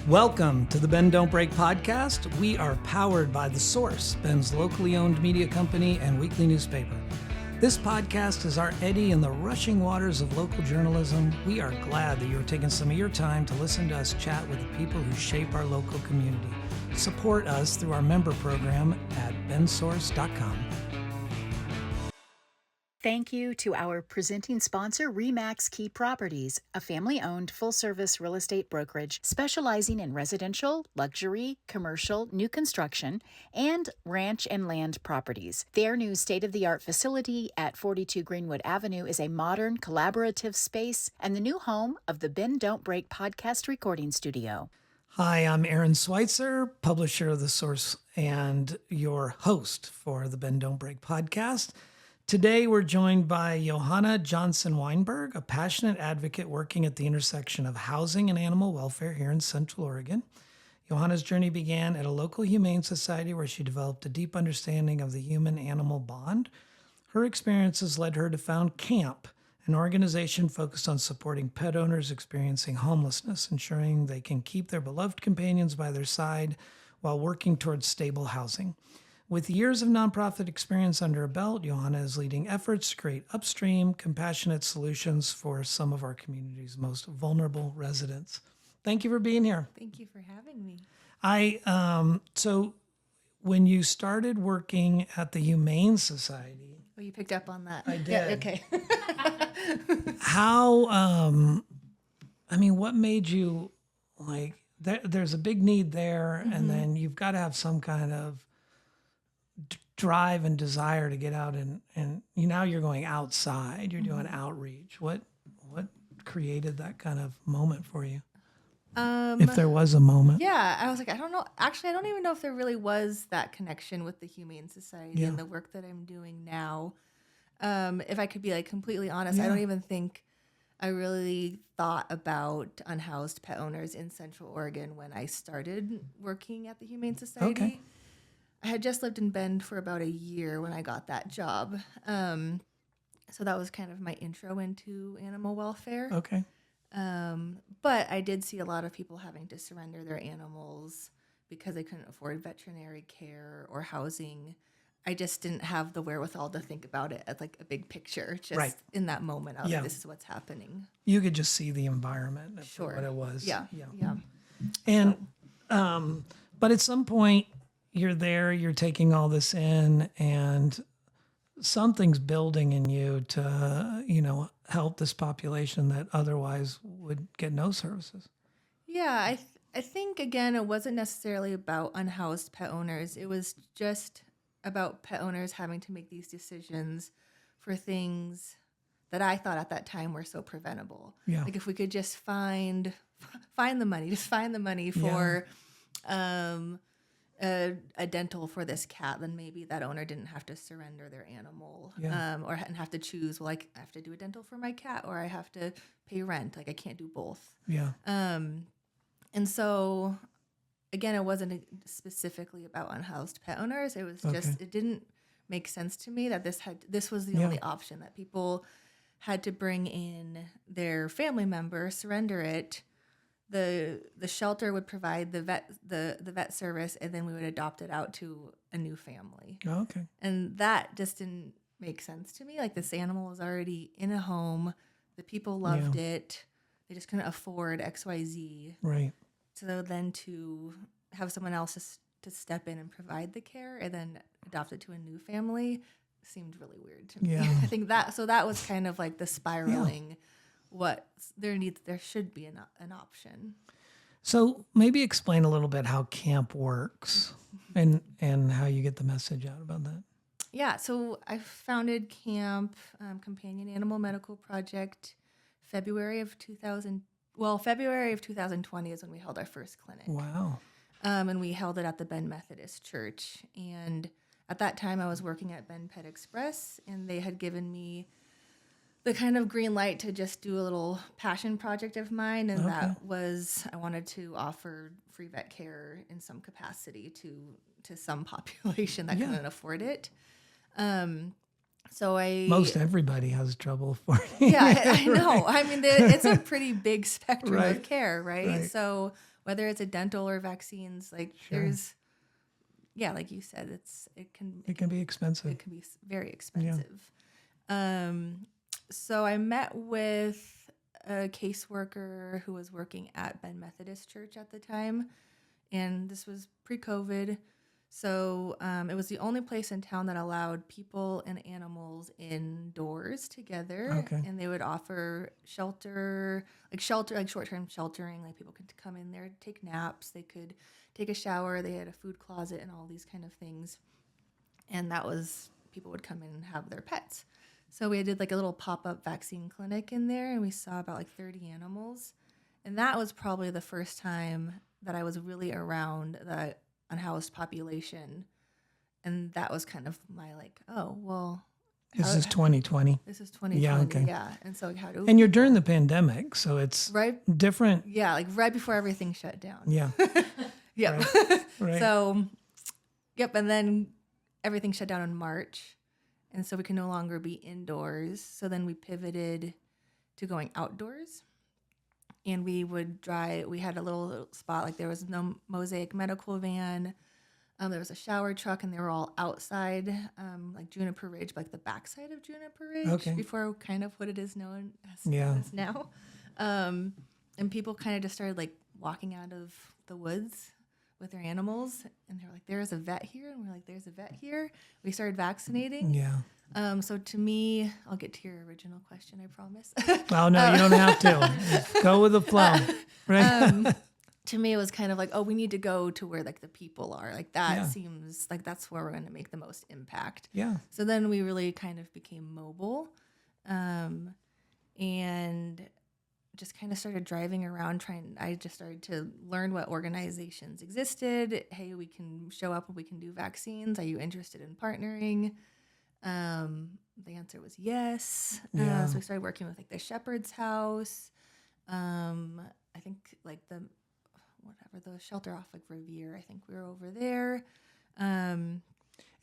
Welcome to the Bend Don't Break podcast. We are powered by The Source, Bend's locally owned media company and weekly newspaper. This podcast is our eddy in the rushing waters of local journalism. We are glad that you're taking some of your time to listen to us chat with the people who shape our local community. Support us through our member program at bensource.com. Thank you to our presenting sponsor, RE/MAX Key Properties, a family-owned full-service real estate brokerage specializing in residential, luxury, commercial, new construction, and ranch and land properties. Their new state-of-the-art facility at 42 Greenwood Avenue is a modern, collaborative space and the new home of the Bend Don't Break podcast recording studio. Hi, I'm Aaron Switzer, publisher of The Source and your host for the Bend Don't Break podcast. Today, we're joined by Johannah Johnson-Weinberg, a passionate advocate working at the intersection of housing and animal welfare here in Central Oregon. Johannah's journey began at a local humane society where she developed a deep understanding of the human-animal bond. Her experiences led her to found CAMP, an organization focused on supporting pet owners experiencing homelessness, ensuring they can keep their beloved companions by their side while working towards stable housing. With years of nonprofit experience under her belt, Johannah is leading efforts to create upstream, compassionate solutions for some of our community's most vulnerable residents. Thank you for being here. Thank you for having me. So when you started working at the Humane Society. Oh, you picked up on that. I did. Yeah, okay. What made you there's a big need there, and then you've got to have some kind of drive and desire to get out and now you're going outside, you're doing outreach. What created that kind of moment for you? If there was a moment. Yeah, I was like, I don't know. Actually, I don't even know if there really was that connection with the Humane Society and the work that I'm doing now. If I could be completely honest, I don't even think I really thought about unhoused pet owners in Central Oregon when I started working at the Humane Society. Okay. I had just lived in Bend for about a year when I got that job. So that was kind of my intro into animal welfare. Okay. But I did see a lot of people having to surrender their animals because they couldn't afford veterinary care or housing. I just didn't have the wherewithal to think about it as a big picture. Just in that moment, I was like, this is what's happening. You could just see the environment for what it was. Yeah. And, but at some point, you're there, you're taking all this in, and something's building in you to, help this population that otherwise would get no services. Yeah, I think, again, it wasn't necessarily about unhoused pet owners. It was just about pet owners having to make these decisions for things that I thought at that time were so preventable. Yeah. If we could just find the money for a dental for this cat, then maybe that owner didn't have to surrender their animal or have to choose, I have to do a dental for my cat or I have to pay rent. I can't do both. Yeah. And so, again, it wasn't specifically about unhoused pet owners. It was just, it didn't make sense to me that this was the only option, that people had to bring in their family member, surrender it. The shelter would provide the vet service, and then we would adopt it out to a new family. Oh, okay. And that just didn't make sense to me. This animal was already in a home. The people loved it. They just couldn't afford XYZ. Right. So then to have someone else to step in and provide the care and then adopt it to a new family seemed really weird to me. Yeah. I think that was kind of the spiraling. There should be an option. So maybe explain a little bit how camp works and how you get the message out about that. Yeah, so I founded CAMP, Companion Animal Medical Project, February of 2020 is when we held our first clinic. Wow. And we held it at the Bend Methodist Church. And at that time, I was working at Bend Pet Express, and they had given me the kind of green light to just do a little passion project of mine, and that was I wanted to offer free vet care in some capacity to some population that couldn't afford it. Most everybody has trouble affording. Yeah, I know. I mean, it's a pretty big spectrum of care, right? So whether it's a dental or vaccines, like there's, like you said, it can be expensive. It can be very expensive. So I met with a caseworker who was working at Ben Methodist Church at the time, and this was pre-COVID. So it was the only place in town that allowed people and animals indoors together. Okay. And they would offer shelter, like short-term sheltering. Like people could come in there, take naps. They could take a shower. They had a food closet and all these kind of things. And that was, people would come in and have their pets. So we did like a little pop-up vaccine clinic in there, and we saw about like 30 animals. And that was probably the first time that I was really around the unhoused population. And that was kind of my like, oh, well. This is 2020. This is 2020, yeah. Okay. Yeah. And so how do And you're during the pandemic, so it's different. Yeah, like right before everything shut down. Yeah. Yep. Right. So, yep. And then everything shut down in March. And so we could no longer be indoors. So then we pivoted to going outdoors. And we would drive, we had a little spot, like there was no Mosaic medical van. There was a shower truck, and they were all outside, like Juniper Ridge, like the backside of Juniper Ridge, before kind of what it is known as now. And people kind of just started like walking out of the woods with their animals, and they're like, there's a vet here, and we're like, there's a vet here. We started vaccinating. Yeah. So to me, I'll get to your original question, I promise. Oh no, you don't have to. Just go with the flow. Right. To me, it was kind of like, oh, we need to go to where like the people are. Like that seems like that's where we're going to make the most impact. Yeah. So then we really kind of became mobile, and just kind of started driving around I just started to learn what organizations existed. Hey, we can show up and we can do vaccines. Are you interested in partnering? The answer was yes. So we started working with like the Shepherd's House. I think like the shelter off like Revere. I think we were over there. And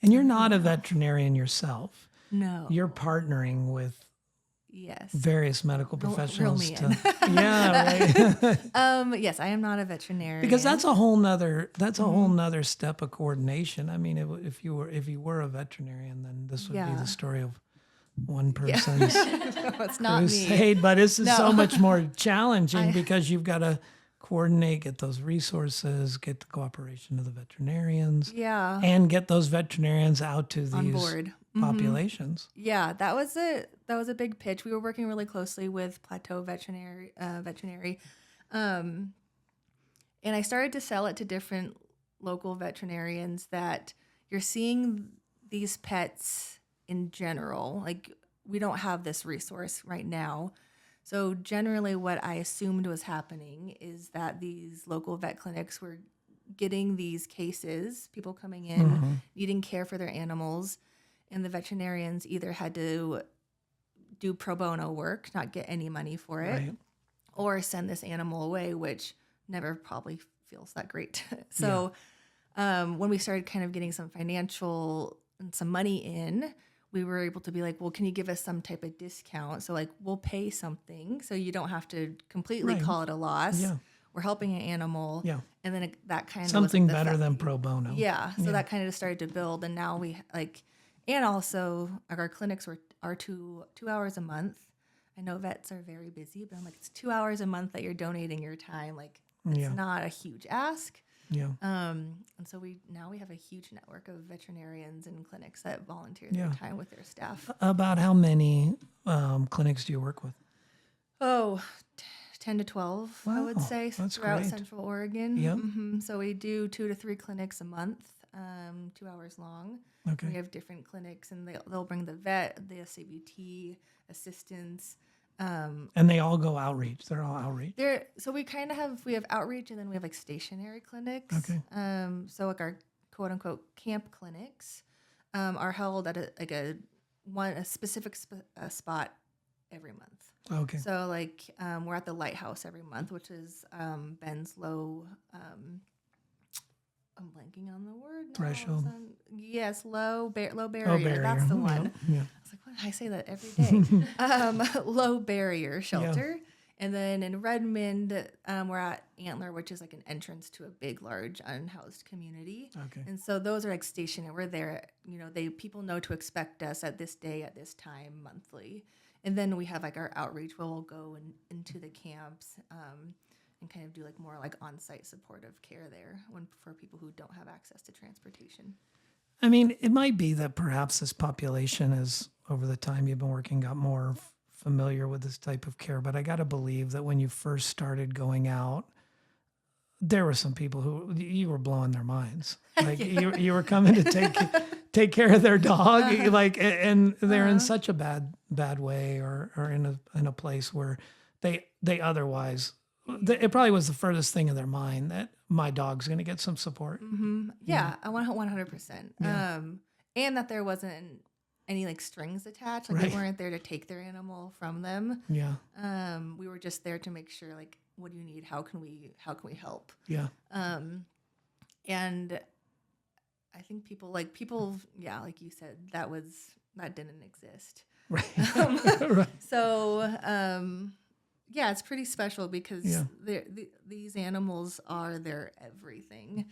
you're not a veterinarian yourself. No. You're partnering with various medical professionals. Right. Yes, I am not a veterinarian. Because that's a whole nother whole nother step of coordination. I mean, if you were a veterinarian, then this would be the story of one person's it's not crusade. But this is so much more challenging because you've got to coordinate, get those resources, get the cooperation of the veterinarians, and get those veterinarians out to these on board populations. Yeah, that was a big pitch. We were working really closely with Plateau Veterinary, and I started to sell it to different local veterinarians that you're seeing these pets in general. Like we don't have this resource right now. So generally what I assumed was happening is that these local vet clinics were getting these cases, people coming in, needing care for their animals, and the veterinarians either had to do pro bono work, not get any money for it, or send this animal away, which never probably feels that great. So when we started kind of getting some financial and some money in, we were able to be like, well, can you give us some type of discount? So like, we'll pay something so you don't have to completely call it a loss. Yeah. We're helping an animal. Yeah. And then that kind of something better than pro bono. Yeah. So that kind of started to build. And now we like, and also our clinics are 2 hours a month. I know vets are very busy, but I'm like, it's 2 hours a month that you're donating your time. Like it's not a huge ask. Yeah. And so we have a huge network of veterinarians and clinics that volunteer their time with their staff. About how many clinics do you work with? Oh, 10 to 12, I would say, that's throughout great. Central Oregon. Yep. So we do 2 to 3 clinics a month, 2 hours long. Okay. We have different clinics, and they'll bring the vet, the SABT, assistants. And they all go outreach. They're all outreach. So we kind of we have outreach, and then we have like stationary clinics. Okay. So like our quote unquote camp clinics are held at a specific spot every month. Okay. So like we're at the Lighthouse every month, which is Ben's low. I'm blanking on the word now. Threshold. Yes, low barrier. Oh, barrier. That's the one. Yeah. I was like, what? I say that every day. Low barrier shelter. And then in Redmond, we're at Antler, which is like an entrance to a big, large, unhoused community. Okay. And so those are like stationary. We're there, people know to expect us at this day, at this time, monthly. And then we have like our outreach where we'll go into the camps and kind of do like more like on-site supportive care there for people who don't have access to transportation. I mean, it might be that perhaps this population is, over the time you've been working, got more familiar with this type of care. But I got to believe that when you first started going out, there were some people who you were blowing their minds. Like you were coming to take care of their dog, like, and they're in such a bad way, or in a place where they otherwise. It probably was the furthest thing in their mind that my dog's going to get some support. Mm-hmm. Yeah, I want 100%. Yeah. And that there wasn't any like strings attached. Like they weren't there to take their animal from them. Yeah. We were just there to make sure, like, what do you need? How can we help? Yeah. And I think people, yeah, like you said, that didn't exist. Right. Right. So, yeah, it's pretty special because these animals are their everything.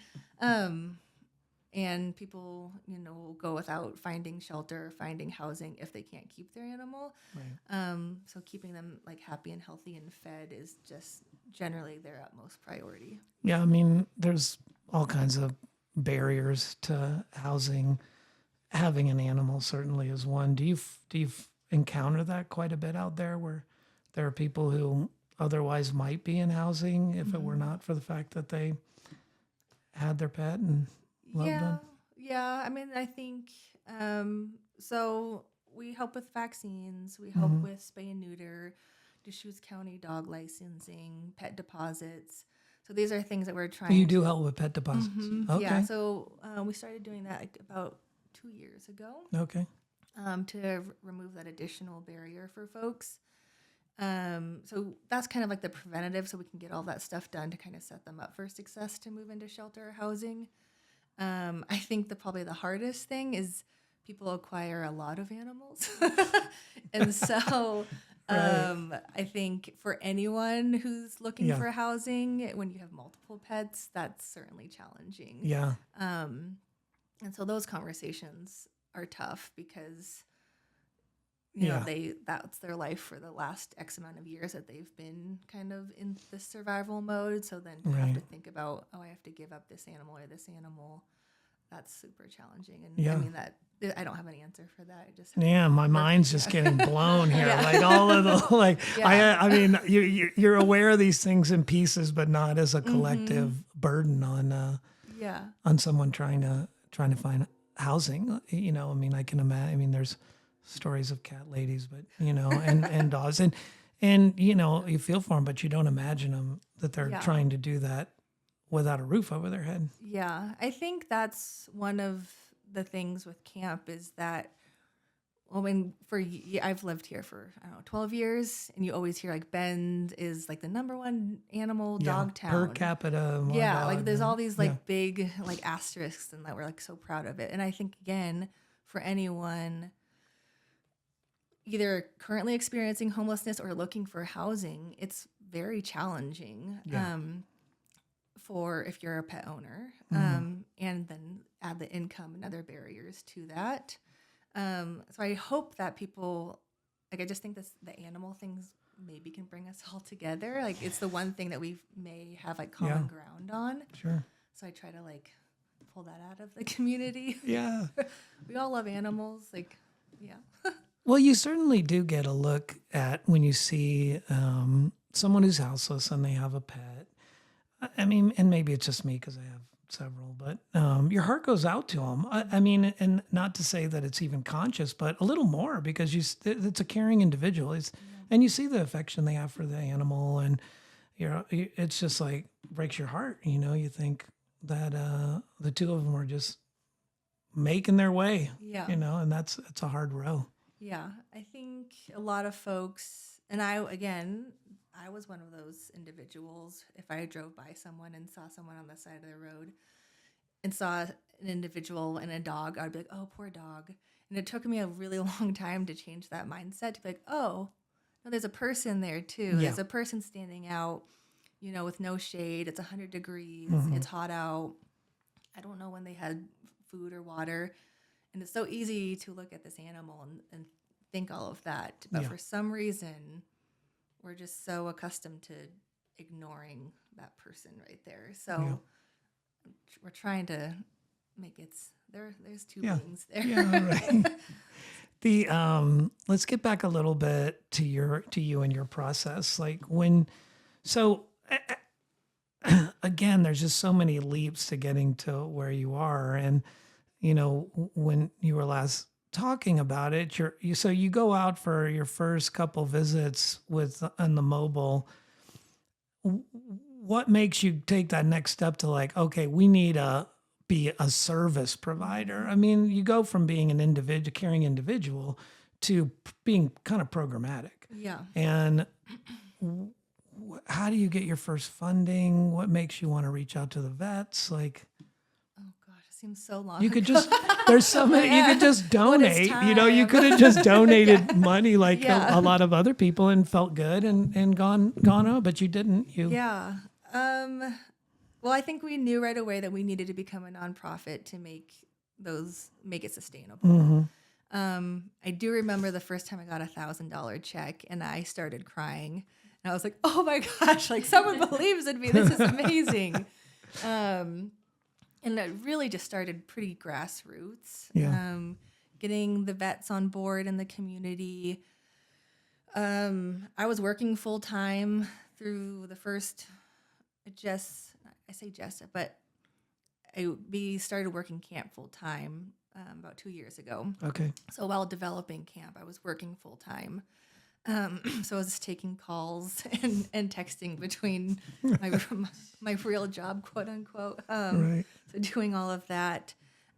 And people, will go without finding shelter, finding housing if they can't keep their animal. Right. So keeping them like happy and healthy and fed is just generally their utmost priority. Yeah, I mean, there's all kinds of barriers to housing. Having an animal certainly is one. Do you encounter that quite a bit out there, where there are people who otherwise might be in housing if it were not for the fact that they had their pet and loved them? Yeah. I mean, I think, so we help with vaccines, we help with spay and neuter, Deschutes County dog licensing, pet deposits. So these are things that we're trying. You do help with pet deposits. Okay. Yeah. So we started doing that like about 2 years ago. Okay. To remove that additional barrier for folks. So that's kind of like the preventative, so we can get all that stuff done to kind of set them up for success to move into shelter or housing. I think probably the hardest thing is people acquire a lot of animals. And so I think for anyone who's looking for housing, when you have multiple pets, that's certainly challenging. Yeah. And so those conversations are tough because that's their life for the last X amount of years that they've been kind of in this survival mode. So then to have to think about, I have to give up this animal or this animal, that's super challenging. And I mean, that I don't have an answer for that. My mind's just getting blown here. Like all of the I mean, you're aware of these things in pieces, but not as a collective burden on someone trying to find housing. I mean, I can imagine. I mean, there's stories of cat ladies, but and dogs, and you feel for them, but you don't imagine them that they're trying to do that without a roof over their head. Yeah, I think that's one of the things with camp is that, I've lived here for 12 years, and you always hear like Bend is like the number one animal dog town per capita. Like there's all these like big like asterisks, and that we're like so proud of it. And I think again, for anyone either currently experiencing homelessness or looking for housing, it's very challenging. For if you're a pet owner, and then add the income and other barriers to that. So I hope that people, I just think the animal things maybe can bring us all together. Like it's the one thing that we may have like common ground on. Sure. So I try to like pull that out of the community. Yeah. We all love animals. Well, you certainly do get a look at when you see someone who's houseless and they have a pet. I mean, and maybe it's just me because I have several, but your heart goes out to them. I mean, and not to say that it's even conscious, but a little more because it's a caring individual. And you see the affection they have for the animal, and it's just like breaks your heart. You think that the two of them are just making their way. Yeah. And it's a hard row. Yeah, I think a lot of folks, and I was one of those individuals. If I drove by someone and saw someone on the side of the road and saw an individual and a dog, I'd be like, oh, poor dog. And it took me a really long time to change that mindset to be like, oh, No, there's a person there too. Yeah. There's a person standing out, with no shade. It's 100 degrees. It's hot out. I don't know when they had food or water. And it's so easy to look at this animal and think all of that. But for some reason, we're just so accustomed to ignoring that person right there. So we're trying to make there's two beings there. Yeah, right. Let's get back a little bit to you and your process. Like again, there's just so many leaps to getting to where you are. And, when you were last talking about it, so you go out for your first couple visits on the mobile. What makes you take that next step to like, okay, we need be a service provider? I mean, you go from being an caring individual to being kind of programmatic. Yeah. And how do you get your first funding? What makes you want to reach out to the vets? Like, oh gosh, it seems so long. You ago. could just, there's so many, you could just donate, you could have just donated money like a lot of other people and felt good and gone on, but you didn't. Yeah. Well, I think we knew right away that we needed to become a nonprofit to make it sustainable. I do remember the first time I got $1,000 check and I started crying. And I was like, oh my gosh, like someone believes in me. This is amazing. And it really just started pretty grassroots. Yeah. Getting the vets on board in the community. I was working full time through the first, but we started working camp full time about 2 years ago. Okay. So while developing camp, I was working full time. So I was taking calls and texting between my real job, quote unquote. Right. So doing all of that.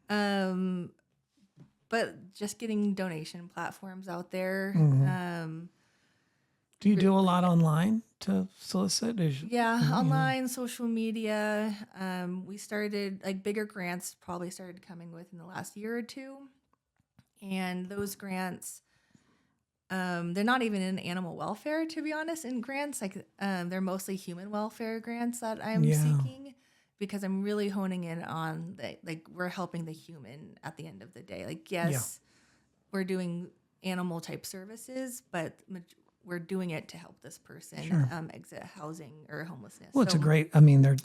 But just getting donation platforms out there. Do you do a lot online to solicit? Online, social media. We started, bigger grants probably started coming within the last year or two. And those grants, they're not even in animal welfare, to be honest, in grants. They're mostly human welfare grants that I'm seeking because I'm really honing in on, we're helping the human at the end of the day. We're doing animal type services, but we're doing it to help this person exit housing or homelessness. Well, it's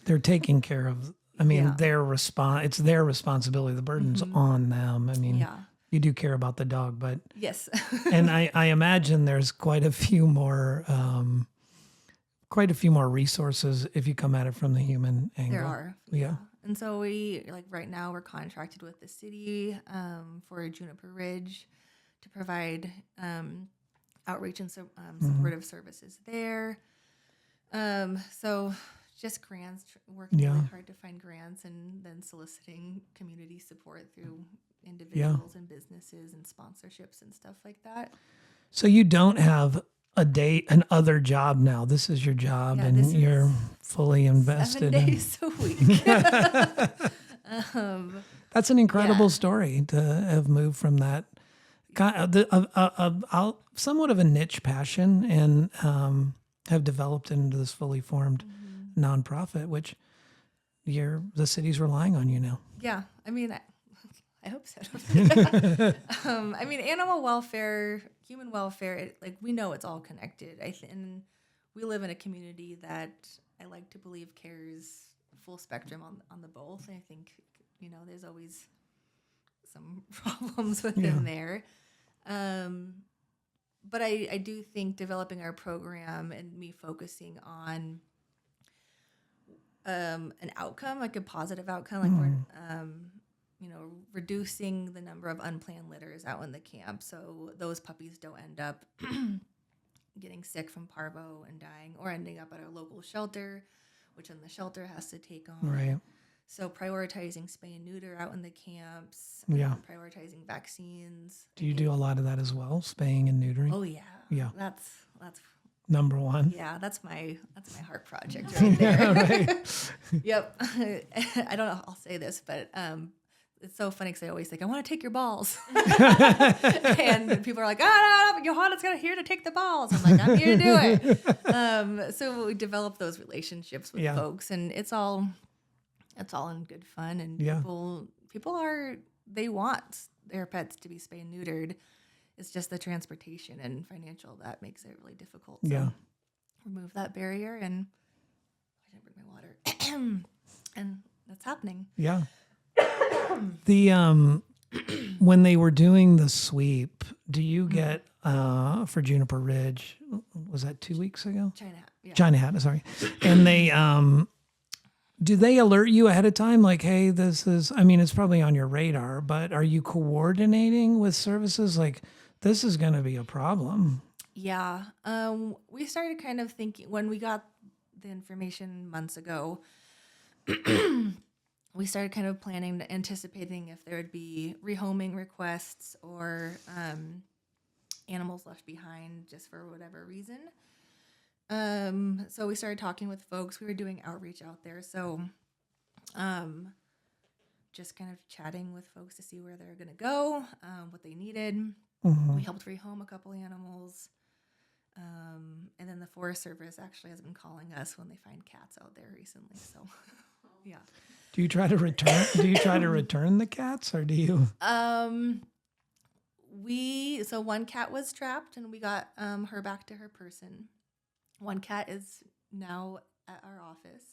they're taking care of, it's their responsibility. The burden's on them. You do care about the dog, but yes. And I imagine there's quite a few more resources if you come at it from the human angle. There are. Yeah. And so we, right now we're contracted with the city for Juniper Ridge to provide outreach and supportive services there. So just grants, working really hard to find grants and then soliciting community support through individuals and businesses and sponsorships and stuff like that. So you don't have another job now. This is your job and you're fully invested. 7 days a week. That's an incredible story to have moved from that somewhat of a niche passion and have developed into this fully formed nonprofit, which the city's relying on you now. Yeah. I hope so. Animal welfare, human welfare, we know it's all connected. And we live in a community that I like to believe cares full spectrum on the both. I think, there's always some problems within there. But I do think developing our program and me focusing on an outcome, a positive outcome, we're reducing the number of unplanned litters out in the camp, so those puppies don't end up getting sick from parvo and dying, or ending up at our local shelter, which then the shelter has to take on. Right. So prioritizing spay and neuter out in the camps. Prioritizing vaccines. Do you do a lot of that as well, spaying and neutering? Oh yeah. Yeah. That's number one. Yeah, that's my heart project right there. Right. Yep. I don't know. I'll say this, but it's so funny because I always think, I want to take your balls. And people are like, oh, no, Johannah's here to take the balls. I'm like, I'm here to do it. So we develop those relationships with folks, and it's all in good fun. And they want their pets to be spayed and neutered. It's just the transportation and financial that makes it really difficult. So remove that barrier, and I didn't bring my water. And that's happening. Yeah. The when they were doing the sweep, do you get for Juniper Ridge? Was that 2 weeks ago? China Hat, sorry. And they do they alert you ahead of time? Like, hey, this is. I mean, it's probably on your radar, but are you coordinating with services? Like, this is going to be a problem. Yeah. We started kind of thinking when we got the information months ago. We started kind of planning, anticipating if there would be rehoming requests or animals left behind just for whatever reason. So we started talking with folks. We were doing outreach out there. So just kind of chatting with folks to see where they're going to go, what they needed. Mm-hmm. We helped rehome a couple animals. And then the Forest Service actually has been calling us when they find cats out there recently. So, yeah. Do you try to return? Do you try to return the cats, or do you? So one cat was trapped, and we got her back to her person. One cat is now at our office.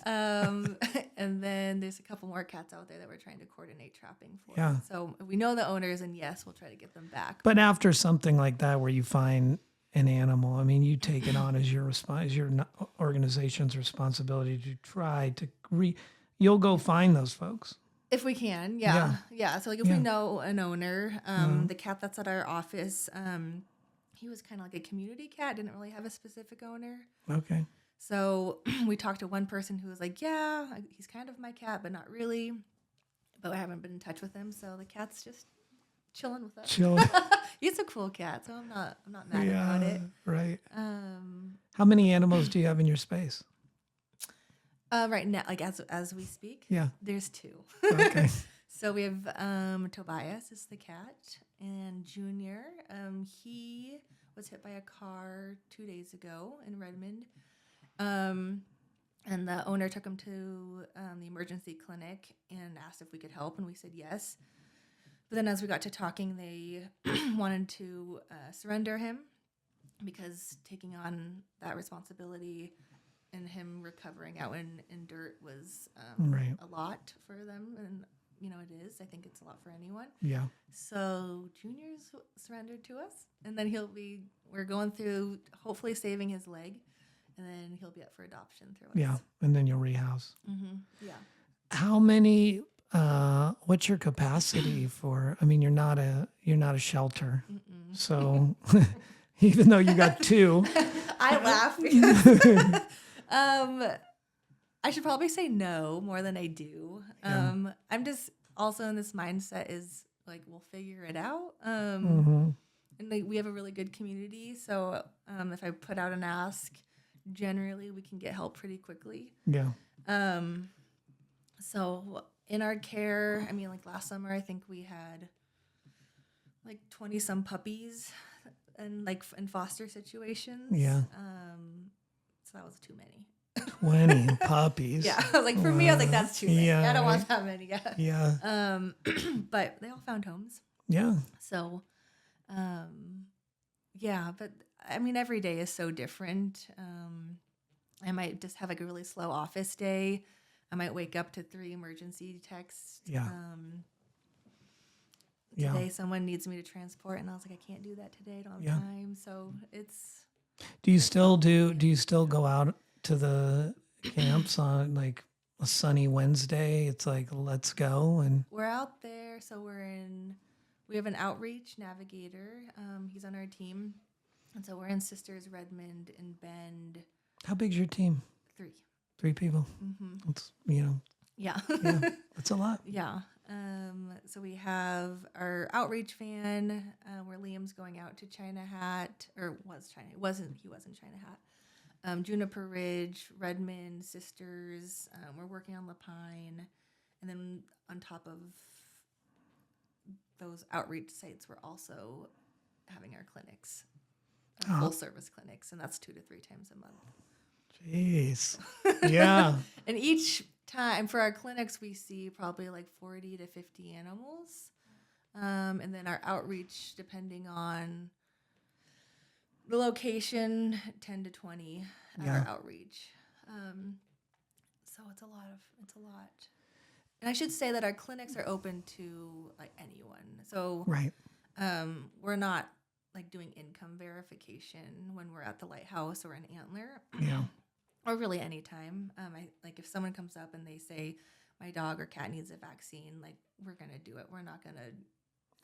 And then there's a couple more cats out there that we're trying to coordinate trapping for. Yeah. So we know the owners, and yes, we'll try to get them back. But after something like that, where you find an animal, I mean, you take it on as your organization's responsibility to try to you'll go find those folks. If we can, yeah. So like if we know an owner, the cat that's at our office, he was kind of like a community cat, didn't really have a specific owner. Okay. So we talked to one person who was like, yeah, he's kind of my cat, but not really. But I haven't been in touch with him, so the cat's just chilling with us. He's a cool cat, so I'm not mad about it. Right. How many animals do you have in your space? Right now, like as we speak, there's 2. Okay. So we have Tobias is the cat, and Junior. He was hit by a car 2 days ago in Redmond. And the owner took him to the emergency clinic and asked if we could help, and we said yes. But then as we got to talking, they wanted to surrender him because taking on that responsibility and him recovering out in dirt was a lot for them. And, it is. I think it's a lot for anyone. Yeah. So Junior's surrendered to us, and then we're going through hopefully saving his leg, and then he'll be up for adoption through us. Yeah, and then you'll rehouse. Mm-hmm. Yeah. How many? What's your capacity for? I mean, you're not a shelter, so even though you got 2, I laugh because I should probably say no more than I do. I'm just also in this mindset is like we'll figure it out. And we have a really good community, so if I put out an ask, generally we can get help pretty quickly. Yeah. So in our care, I mean, like last summer, I think we had like 20 some puppies and like in foster situations. Yeah. So that was too many. 20 puppies. Yeah. Like for me, I was like, that's too many. Yeah, I don't want that many. Yeah. Yeah. But they all found homes. Yeah. So, yeah, but I mean, every day is so different. I might just have like a really slow office day. I might wake up to 3 emergency texts. Yeah. Today someone needs me to transport, and I was like, I can't do that today. I don't have time. So it's. Do you still go out to the camps on like a sunny Wednesday? It's like, let's go. And we're out there. So we have an outreach navigator. He's on our team. And so we're in Sisters, Redmond, and Bend. How big's your team? 3. 3 people. Mm-hmm. It's, Yeah. That's a lot. Yeah. So we have our outreach van where Liam's going out to China Hat, or was China. He wasn't China Hat. Juniper Ridge, Redmond, Sisters. We're working on La Pine. And then on top of those outreach sites, we're also having our clinics, our full service clinics, and that's 2 to 3 times a month. Jeez. Yeah. And each time for our clinics, we see probably like 40 to 50 animals. And then our outreach, depending on the location, 10 to 20 at our outreach. So it's a lot. And I should say that our clinics are open to like anyone. So Right. We're not like doing income verification when we're at the Lighthouse or an Antler. Yeah. Or really anytime. Like if someone comes up and they say my dog or cat needs a vaccine, like we're gonna do it. We're not gonna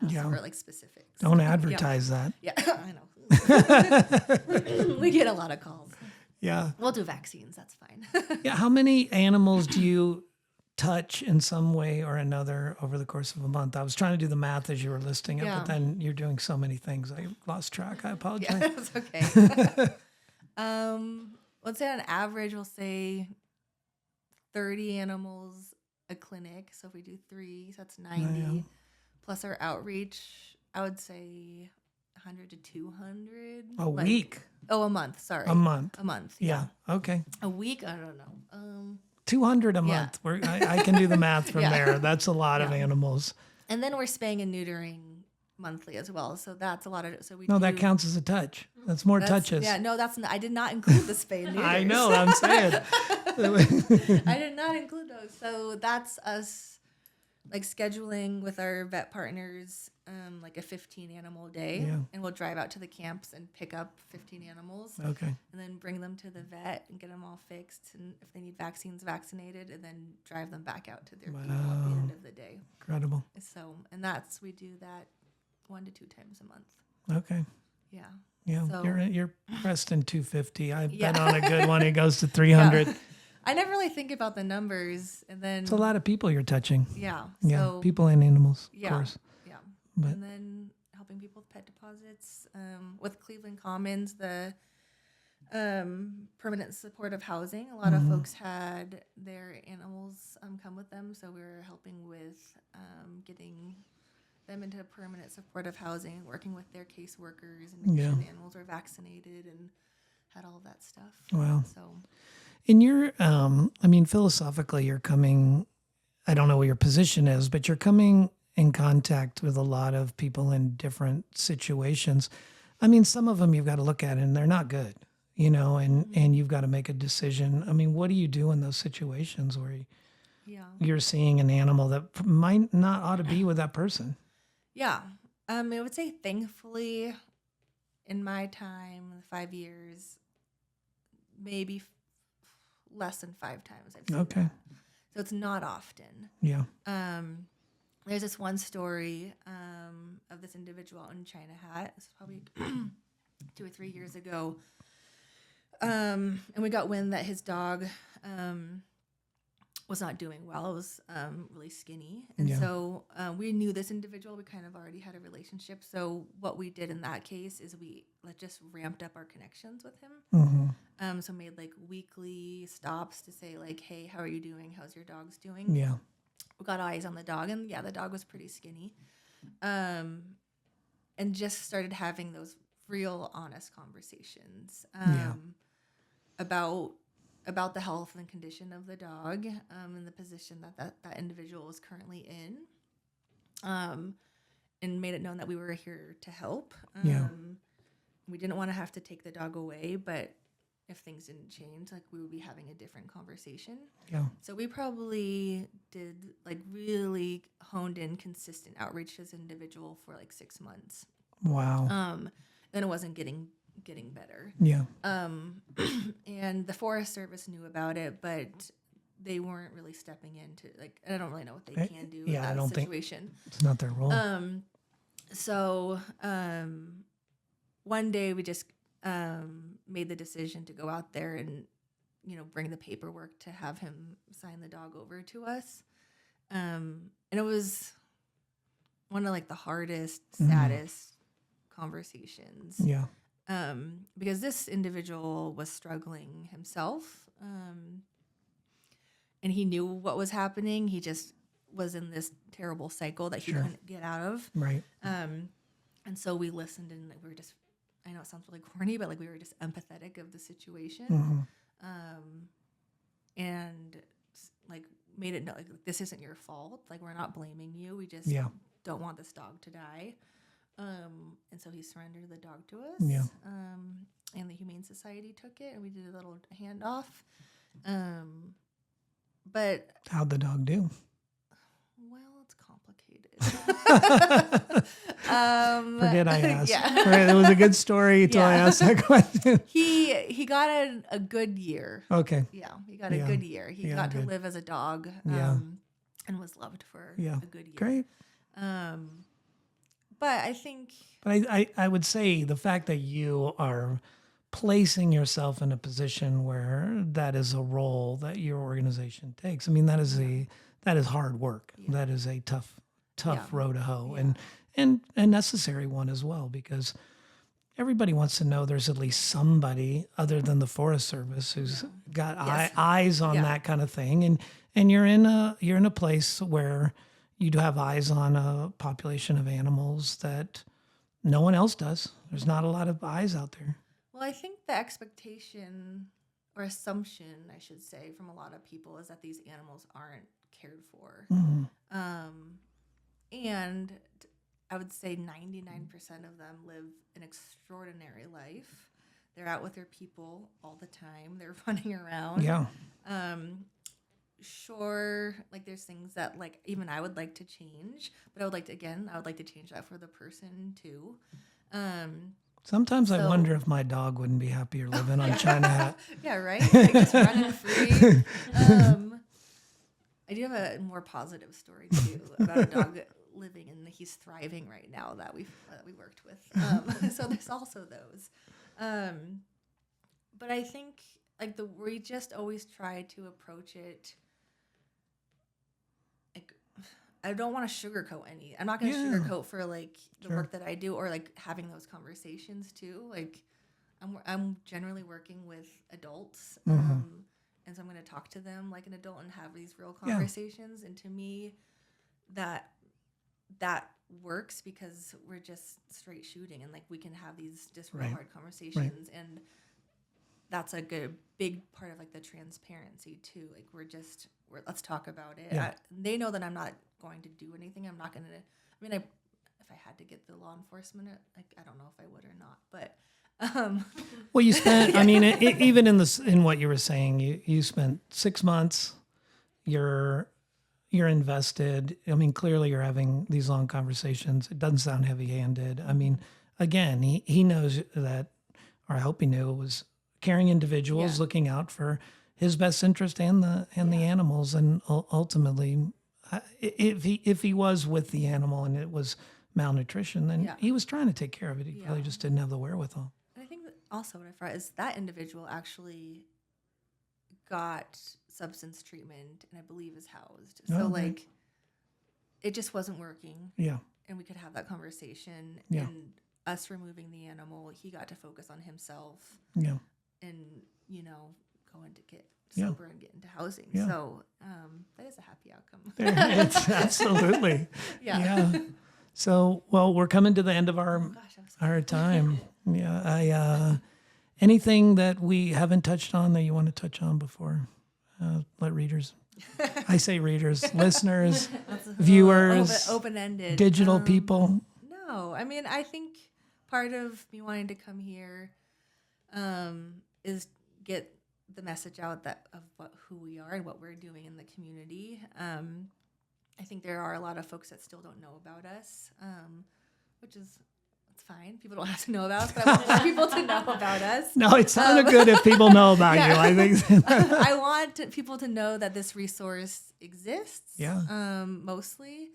ask for like specifics. Don't advertise that. Yeah, I know. We get a lot of calls. Yeah. We'll do vaccines. That's fine. Yeah. How many animals do you touch in some way or another over the course of a month? I was trying to do the math as you were listing it, but then you're doing so many things. I lost track. I apologize. Yeah, it's okay. Let's say on average, we'll say 30 animals a clinic. So if we do 3, so that's 90. Yeah. Plus our outreach, I would say 100 to 200. A week? Oh, a month. Sorry. A month. A month. Yeah. Okay. A week? I don't know. 200 a month. I can do the math from there. That's a lot of animals. And then we're spaying and neutering monthly as well. So that's a lot of. So we that counts as a touch. That's more touches. Yeah, no, I did not include the spay and neuters. I know. I'm saying. I did not include those. So that's us like scheduling with our vet partners like a 15 animal day. Yeah. And we'll drive out to the camps and pick up 15 animals. Okay. And then bring them to the vet and get them all fixed. And if they need vaccines, vaccinated. And then drive them back out to their people at the end of the day. Incredible. So, and we do that 1 to 2 times a month. Okay. Yeah. Yeah. So, you're pressed in 250. I bet on a good one it goes to 300. Yeah. I never really think about the numbers, and then It's a lot of people you're touching. Yeah. Yeah. So, People and animals, of yeah, course. Yeah. But, and then helping people with pet deposits. With Cleveland Commons, the permanent supportive housing. A lot of folks had their animals come with them, so we were helping with getting them into permanent supportive housing, working with their caseworkers and making sure the animals were vaccinated and had all of that stuff. Wow. So, in your, philosophically, you're coming, I don't know what your position is, but you're coming in contact with a lot of people in different situations. I mean, some of them you've got to look at and they're not good, and you've got to make a decision. I mean, what do you do in those situations where you're seeing an animal that might not ought to be with that person? Yeah. I would say thankfully in my time, 5 years, maybe less than 5 times I've seen that. So it's not often. Yeah. There's this one story of this individual out in China Hat. This was probably 2 or 3 years ago. And we got wind that his dog was not doing well. It was really skinny. And so we knew this individual. We kind of already had a relationship. So what we did in that case is we just ramped up our connections with him. So made like weekly stops to say like, hey, how are you doing? How's your dog's doing? Yeah. We got eyes on the dog, and the dog was pretty skinny. And just started having those real honest conversations about the health and condition of the dog and the position that individual was currently in, and made it known that we were here to help. We didn't want to have to take the dog away, but if things didn't change, like we would be having a different conversation. Yeah. So we probably did like really honed in consistent outreach to this individual for like 6 months. Wow. Then it wasn't getting better. Yeah. And the Forest Service knew about it, but they weren't really stepping into like, I don't really know what they can do in that situation. It's not their role. So one day we just made the decision to go out there and, bring the paperwork to have him sign the dog over to us. And it was one of like the hardest, saddest conversations. Yeah. Because this individual was struggling himself. And he knew what was happening. He just was in this terrible cycle that he couldn't get out of. Right. And so we listened, and we were just, I know it sounds really corny, but like we were just empathetic of the situation. And like made it know, like, this isn't your fault. Like, we're not blaming you. We just don't want this dog to die. And so he surrendered the dog to us. Yeah. And the Humane Society took it, and we did a little handoff. But how'd the dog do? Well, it's complicated. Forget I asked. Yeah. Right, it was a good story until I asked that question. He got a good year. Okay. Yeah, he got a good year. He got to live as a dog. And was loved for a good year. Great. But I think. But I would say the fact that you are placing yourself in a position where that is a role that your organization takes. I mean, that is hard work. Yeah. That is a tough row to hoe, and a necessary one as well, because everybody wants to know there's at least somebody other than the Forest Service who's got eyes on that kind of thing, and you're in a place where you do have eyes on a population of animals that no one else does. There's not a lot of eyes out there. Well, I think the expectation or assumption, I should say, from a lot of people is that these animals aren't cared for. And I would say 99% of them live an extraordinary life. They're out with their people all the time. They're running around. Yeah. Sure, like there's things that like even I would like to change, but I would like to change that for the person too. Sometimes I wonder if my dog wouldn't be happier living on China Hat. Yeah, right? Like just running free. I do have a more positive story too about a dog living, and he's thriving right now that we worked with. So there's also those. But I think like we just always try to approach it. Like, I don't want to sugarcoat any. I'm not going to sugarcoat for like the work that I do, or like having those conversations too. Like, I'm generally working with adults, and so I'm going to talk to them like an adult and have these real conversations. And to me, that works because we're just straight shooting, and like we can have these just real hard conversations, and that's a big part of like the transparency too. Like let's talk about it. Yeah. They know that I'm not going to do anything. I'm not going to. I mean, if I had to get the law enforcement, like I don't know if I would or not, but. Well, you spent. I mean, even in what you were saying, you spent 6 months. You're invested. I mean, clearly you're having these long conversations. It doesn't sound heavy-handed. I mean, again, he knows that, or I hope he knew, it was caring individuals, looking out for his best interest and the animals, and ultimately, if he was with the animal and it was malnutrition, then he was trying to take care of it. He probably just didn't have the wherewithal. And I think that also what I found is that individual actually got substance treatment and I believe is housed. So like it just wasn't working. Yeah. And we could have that conversation. Yeah. And us removing the animal, he got to focus on himself. Yeah. And, go in to get sober and get into housing. Yeah. So that is a happy outcome. It's absolutely. Yeah. So, well, we're coming to the end of our time. Yeah. Anything that we haven't touched on that you want to touch on before? Let readers. I say readers, listeners, viewers, open-ended, digital people. No, I mean, I think part of me wanting to come here is get the message out of who we are and what we're doing in the community. I think there are a lot of folks that still don't know about us, which is. It's fine. People don't have to know about us, but I want more people to know about us. No, it sounded good if people know about you, I think. I want people to know that this resource exists. Yeah. Mostly.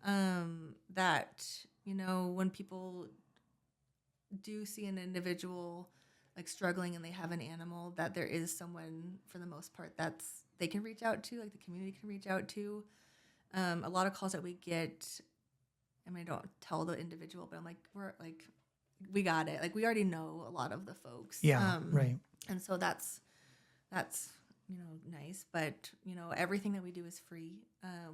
That, when people do see an individual like struggling and they have an animal, that there is someone for the most part they can reach out to, like the community can reach out to. A lot of calls that we get, I mean, I don't tell the individual, but I'm like, we got it. Like, we already know a lot of the folks. Yeah, right. And so that's nice, but everything that we do is free.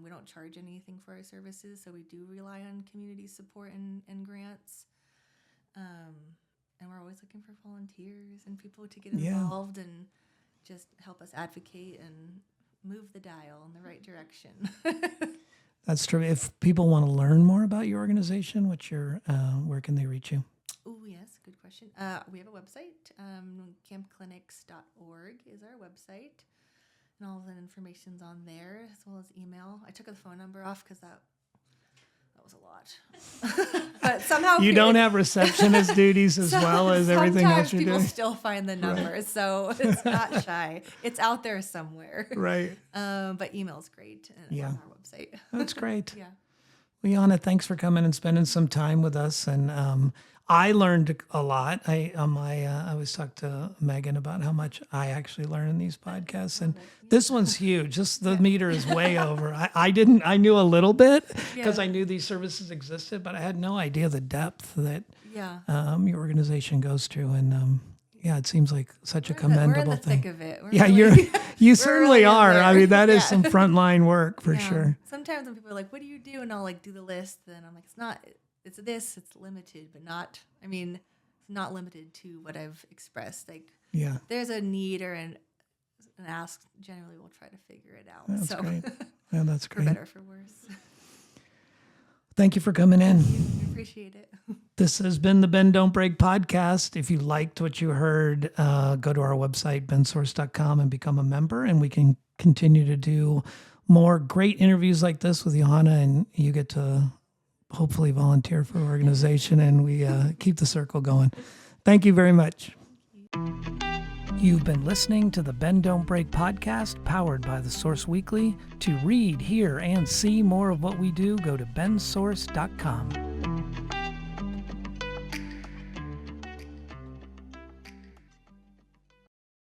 We don't charge anything for our services, so we do rely on community support and grants. And we're always looking for volunteers and people to get involved and just help us advocate and move the dial in the right direction. That's true. If people want to learn more about your organization, where can they reach you? Oh, yes, good question. We have a website, campclinics.org is our website, and all of the information's on there, as well as email. I took the phone number off because that was a lot. But somehow you don't have receptionist duties as well as everything else you're doing. Sometimes people still find the number, so it's not shy. It's out there somewhere. Right. But email's great, and it's on our website. That's great. Yeah. Well, Johannah, thanks for coming and spending some time with us. And I learned a lot. I always talk to Megan about how much I actually learn in these podcasts, and this one's huge. The meter is way over. I knew a little bit because I knew these services existed, but I had no idea the depth that your organization goes to. And it seems like such a commendable we're in the thing. thick of it. You certainly are. I mean, that is some frontline work for sure. Sometimes when people are like, "What do you do?" and I'll do the list, then I'm like, "It's not. It's this. It's limited, but not. It's not limited to what I've expressed. There's a need or an ask. Generally, we'll try to figure it out. That's great. Yeah, that's great. For better, for worse. Thank you for coming in. I appreciate it. This has been the Bend Don't Break podcast. If you liked what you heard, go to our website, bensource.com, and become a member, and we can continue to do more great interviews like this with Johannah, and you get to hopefully volunteer for an organization, and we keep the circle going. Thank you very much. You've been listening to the Bend Don't Break podcast, powered by The Source Weekly. To read, hear, and see more of what we do, go to bensource.com.